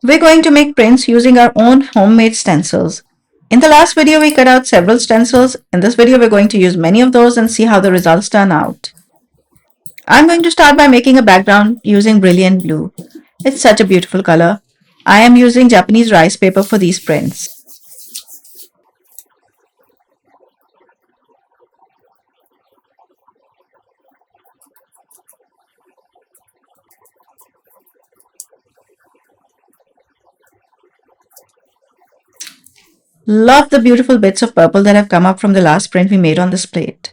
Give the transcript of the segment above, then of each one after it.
We're going to make prints using our own homemade stencils. In the last video, we cut out several stencils. In this video, we're going to use many of those and see how the results turn out. I'm going to start by making a background using brilliant blue. It's such a beautiful color. I am using Japanese rice paper for these prints. Love the beautiful bits of purple that have come up from the last print we made on this plate.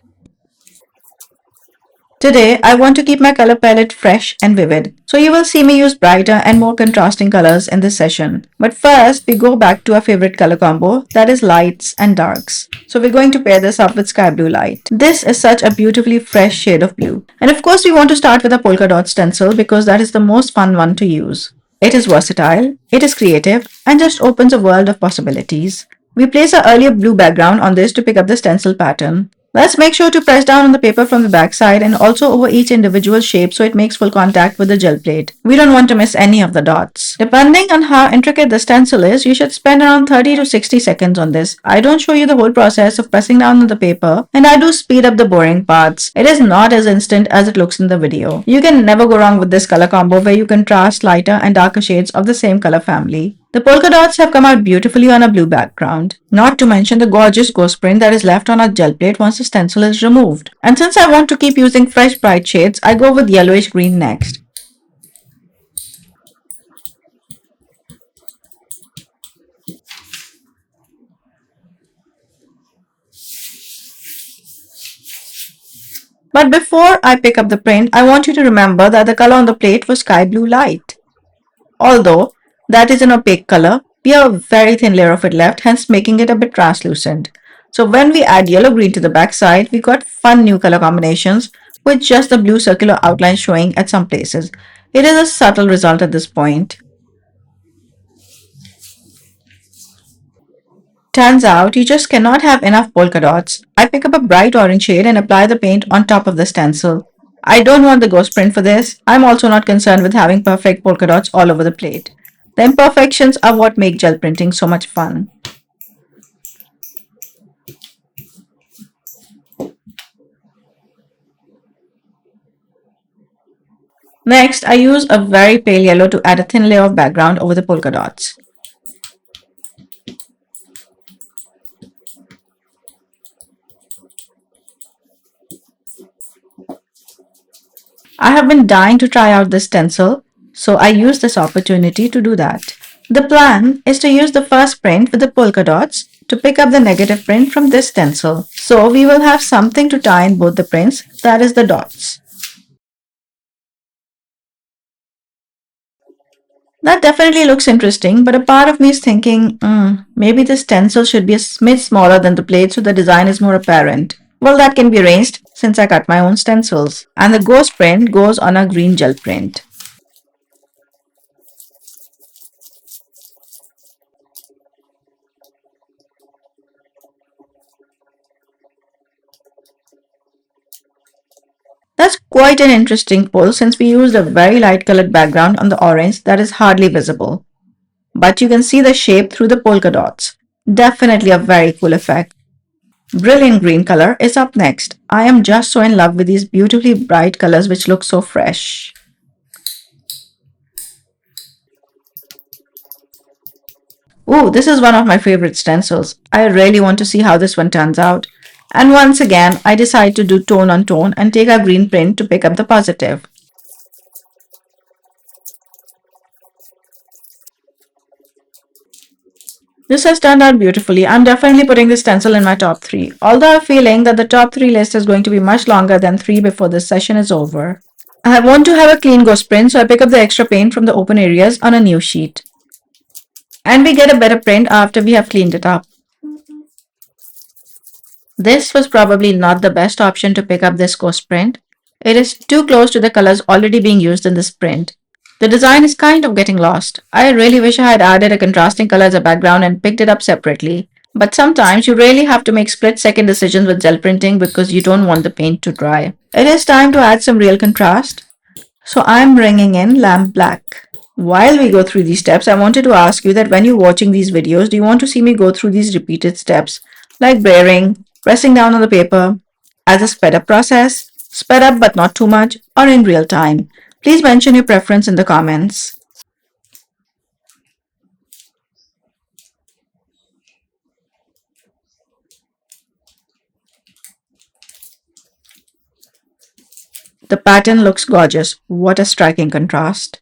Today, I want to keep my color palette fresh and vivid, so you will see me use brighter and more contrasting colors in this session. But first, we go back to our favorite color combo, that is lights and darks. So we're going to pair this up with sky blue light. This is such a beautifully fresh shade of blue. And of course, we want to start with a polka dot stencil because that is the most fun one to use. It is versatile, it is creative, and just opens a world of possibilities. We place our earlier blue background on this to pick up the stencil pattern. Let's make sure to press down on the paper from the back side and also over each individual shape so it makes full contact with the gel plate. We don't want to miss any of the dots. Depending on how intricate the stencil is, you should spend around 30 to 60 seconds on this. I don't show you the whole process of pressing down on the paper, and I do speed up the boring parts. It is not as instant as it looks in the video. You can never go wrong with this color combo where you contrast lighter and darker shades of the same color family. The polka dots have come out beautifully on a blue background, not to mention the gorgeous ghost print that is left on our gel plate once the stencil is removed. And since I want to keep using fresh bright shades, I go with yellowish green next. But before I pick up the print, I want you to remember that the color on the plate was sky blue light. Although that is an opaque color, we have a very thin layer of it left, hence making it a bit translucent. So when we add yellow-green to the back side, we got fun new color combinations with just the blue circular outline showing at some places. It is a subtle result at this point. Turns out you just cannot have enough polka dots. I pick up a bright orange shade and apply the paint on top of the stencil. I don't want the ghost print for this. I'm also not concerned with having perfect polka dots all over the plate. The imperfections are what make gel printing so much fun. Next, I use a very pale yellow to add a thin layer of background over the polka dots. I have been dying to try out this stencil, so I use this opportunity to do that. The plan is to use the first print with the polka dots to pick up the negative print from this stencil. So we will have something to tie in both the prints, that is the dots. That definitely looks interesting, but a part of me is thinking, maybe the stencil should be a smidge smaller than the plate so the design is more apparent. Well, that can be arranged since I cut my own stencils. And the ghost print goes on a green gel print. That's quite an interesting pull since we used a very light colored background on the orange that is hardly visible. But you can see the shape through the polka dots. Definitely a very cool effect. Brilliant green color is up next. I am just so in love with these beautifully bright colors which look so fresh. Ooh, this is one of my favorite stencils. I really want to see how this one turns out. And once again, I decide to do tone on tone and take a green print to pick up the positive. This has turned out beautifully. I'm definitely putting this stencil in my top 3, although I'm feeling that the top 3 list is going to be much longer than 3 before this session is over. I want to have a clean ghost print, so I pick up the extra paint from the open areas on a new sheet. And we get a better print after we have cleaned it up. This was probably not the best option to pick up this ghost print. It is too close to the colors already being used in this print. The design is kind of getting lost. I really wish I had added a contrasting color as a background and picked it up separately. But sometimes you really have to make split-second decisions with gel printing because you don't want the paint to dry. It is time to add some real contrast. So I'm bringing in lamp black. While we go through these steps, I wanted to ask you that when you're watching these videos, do you want to see me go through these repeated steps like brayering, pressing down on the paper, as a sped up process, sped up but not too much, or in real time? Please mention your preference in the comments. The pattern looks gorgeous. What a striking contrast.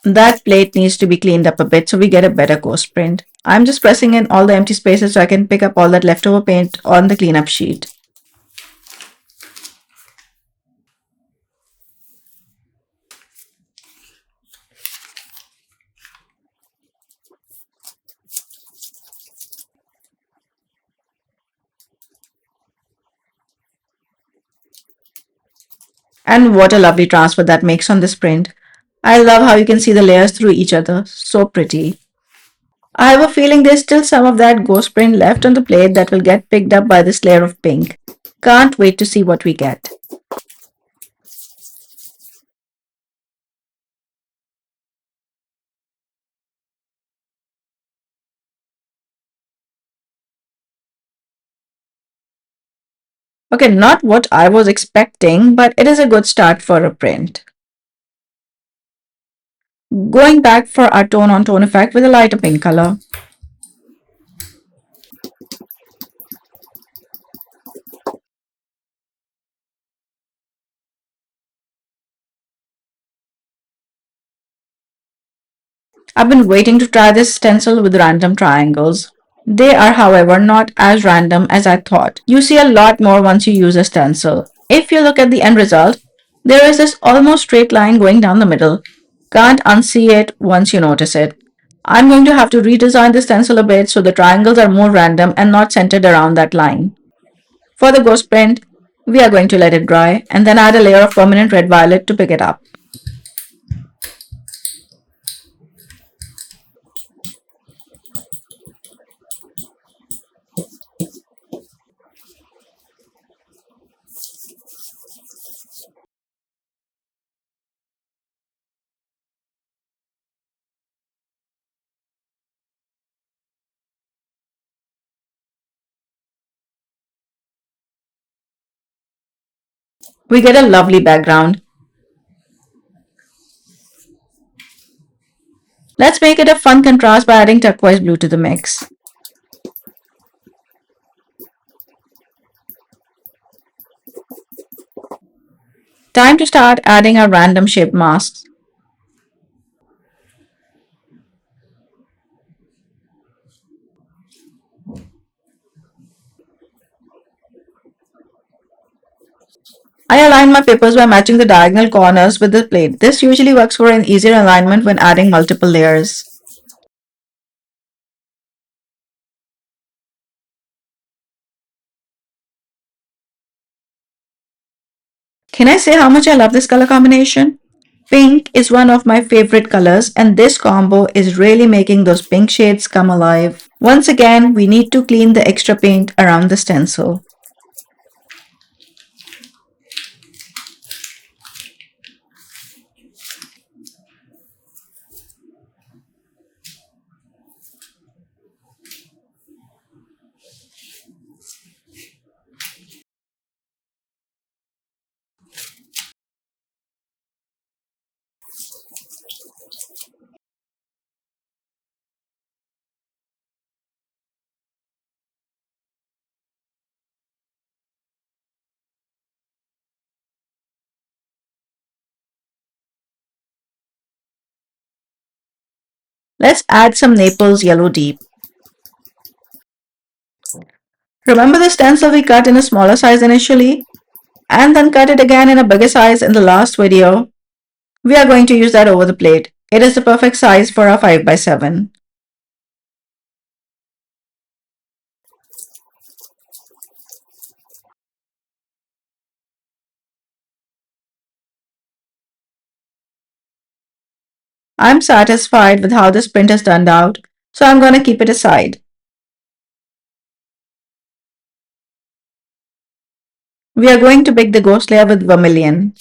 That plate needs to be cleaned up a bit so we get a better ghost print. I'm just pressing in all the empty spaces so I can pick up all that leftover paint on the cleanup sheet. And what a lovely transfer that makes on this print. I love how you can see the layers through each other. So pretty. I have a feeling there's still some of that ghost print left on the plate that will get picked up by this layer of pink. Can't wait to see what we get. Okay, not what I was expecting, but it is a good start for a print. Going back for our tone on tone effect with a lighter pink color. I've been waiting to try this stencil with random triangles. They are, however, not as random as I thought. You see a lot more once you use a stencil. If you look at the end result, there is this almost straight line going down the middle. Can't unsee it once you notice it. I'm going to have to redesign the stencil a bit so the triangles are more random and not centered around that line. For the ghost print, we are going to let it dry and then add a layer of permanent red violet to pick it up. We get a lovely background. Let's make it a fun contrast by adding turquoise blue to the mix. Time to start adding our random shaped masks. I align my papers by matching the diagonal corners with the plate. This usually works for an easier alignment when adding multiple layers. Can I say how much I love this color combination? Pink is one of my favorite colors and this combo is really making those pink shades come alive. Once again, we need to clean the extra paint around the stencil. Let's add some Naples Yellow Deep. Remember the stencil we cut in a smaller size initially? And then cut it again in a bigger size in the last video? We are going to use that over the plate. It is the perfect size for our 5x7. I'm satisfied with how this print has turned out, so I'm going to keep it aside. We are going to bake the ghost layer with vermilion.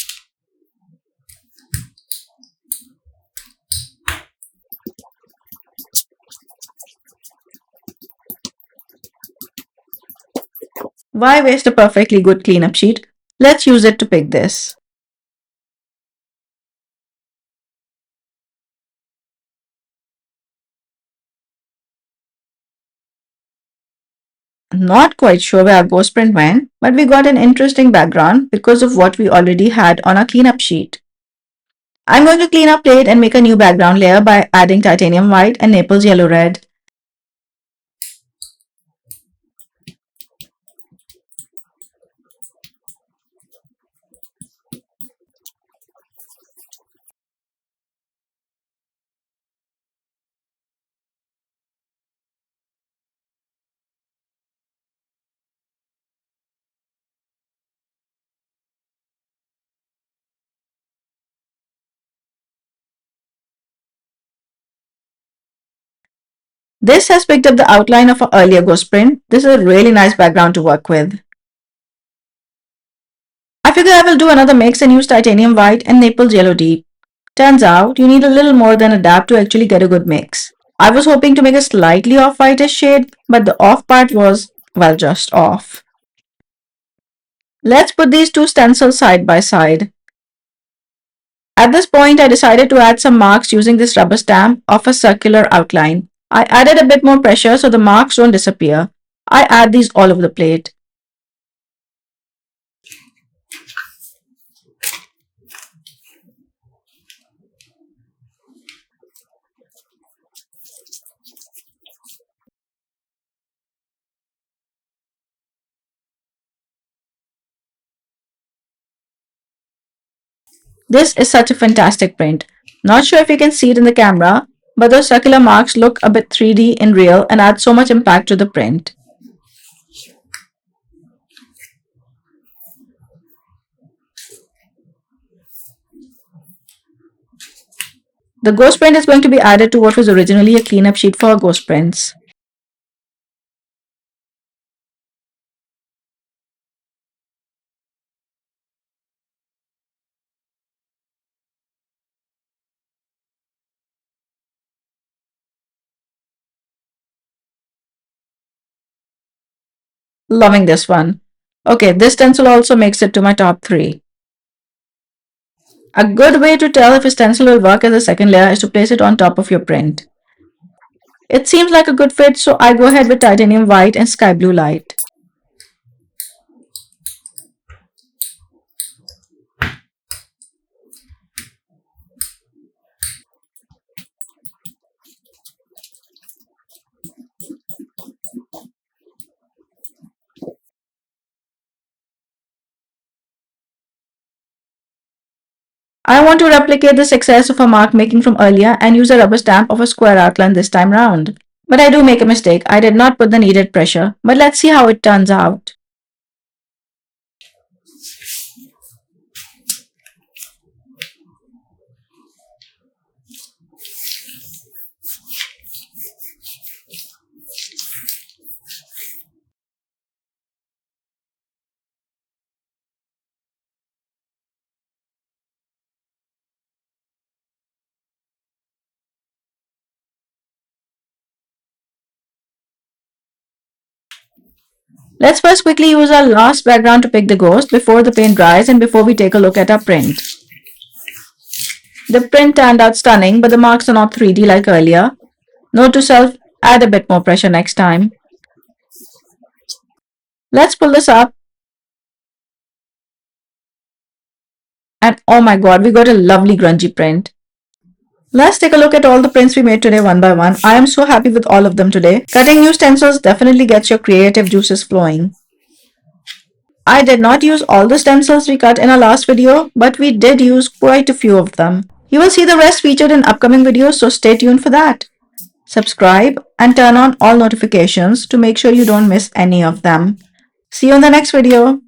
Why waste a perfectly good cleanup sheet? Let's use it to pick this. Not quite sure where our ghost print went, but we got an interesting background because of what we already had on our cleanup sheet. I'm going to clean our plate and make a new background layer by adding titanium white and Naples yellow red. This has picked up the outline of our earlier ghost print. This is a really nice background to work with. I figure I will do another mix and use titanium white and Naples yellow deep. Turns out you need a little more than a dab to actually get a good mix. I was hoping to make a slightly off-whitish shade, but the off part was, well, just off. Let's put these two stencils side by side. At this point, I decided to add some marks using this rubber stamp of a circular outline. I added a bit more pressure so the marks don't disappear. I add these all over the plate. This is such a fantastic print. Not sure if you can see it in the camera, but those circular marks look a bit 3D in real and add so much impact to the print. The ghost print is going to be added to what was originally a cleanup sheet for our ghost prints. Loving this one. Okay, this stencil also makes it to my top 3. A good way to tell if a stencil will work as a second layer is to place it on top of your print. It seems like a good fit, so I go ahead with titanium white and sky blue light. I want to replicate the success of a mark making from earlier and use a rubber stamp of a square outline this time round. But I do make a mistake. I did not put the needed pressure. But let's see how it turns out. Let's first quickly use our last background to pick the ghost before the paint dries and before we take a look at our print. The print turned out stunning, but the marks are not 3D like earlier. Note to self, add a bit more pressure next time. Let's pull this up. And oh my god, we got a lovely grungy print. Let's take a look at all the prints we made today one by one. I am so happy with all of them today. Cutting new stencils definitely gets your creative juices flowing. I did not use all the stencils we cut in our last video, but we did use quite a few of them. You will see the rest featured in upcoming videos, so stay tuned for that. Subscribe and turn on all notifications to make sure you don't miss any of them. See you in the next video.